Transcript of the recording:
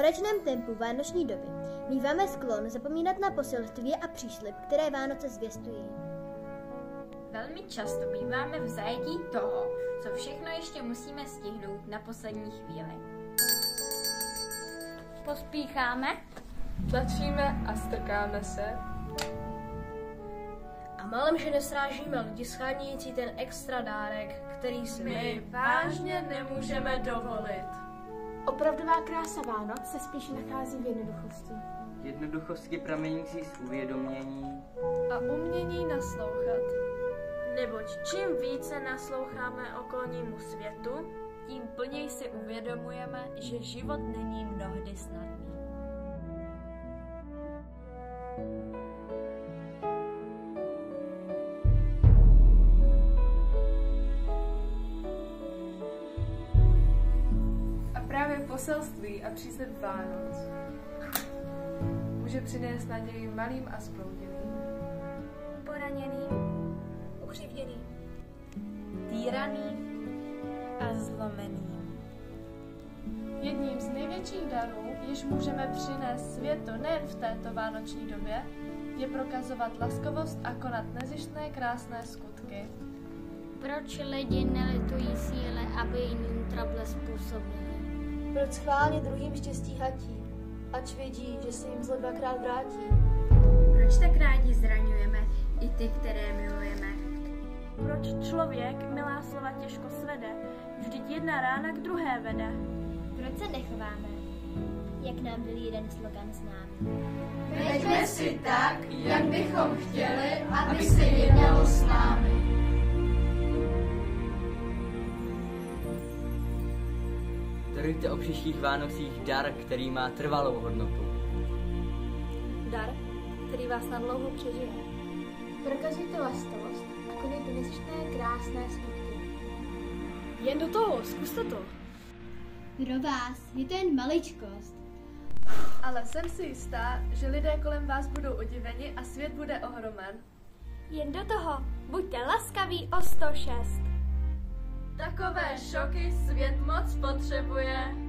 konečném tempu vánoční doby míváme sklon zapomínat na poselství a příslib, které Vánoce zvěstují. Velmi často býváme v zajetí toho, co všechno ještě musíme stihnout na poslední chvíli. Pospícháme, tlačíme a strkáme se. A malem, že nesrážíme lidi schánějící ten extra dárek, který si my vážně nemůžeme dovolit. Opravdová krása Vánoc se spíše nachází v jednoduchosti. Jednoduchosti pramenící z uvědomění a umění naslouchat. Neboť čím více nasloucháme okolnímu světu, tím plněji si uvědomujeme, že život není mnohdy snadný. A právě poselství a příslib Vánoc může přinést naději malým a zblouděným, poraněným, ukřivděným, týraným a zlomeným. Jedním z největších darů, jež můžeme přinést světu nejen v této vánoční době, je prokazovat laskavost a konat nezištné krásné skutky. Proč lidi nelitují síly, aby jiným trable způsobili? Proč schválně druhým štěstí hatí, ač vědí, že se jim zlo dvakrát vrátí? Proč tak rádi zraňujeme i ty, které milujeme? Proč člověk milá slova těžko svede, vždyť jedna rána k druhé vede? Proč se nechováme, jak nám byl jeden slogan známý? Veďme si tak, jak bychom chtěli, aby se jednalo s námi. Darujte o příštích Vánocích dar, který má trvalou hodnotu. Dar, který vás na dlouho přežije. Prokazujte lastavost a konejte nezištné krásné skutky. Jen do toho, zkuste to. Pro vás je to jen maličkost. Ale jsem si jistá, že lidé kolem vás budou udiveni a svět bude ohromen. Jen do toho, buďte laskaví o 106. Takové šoky svět moc potřebuje.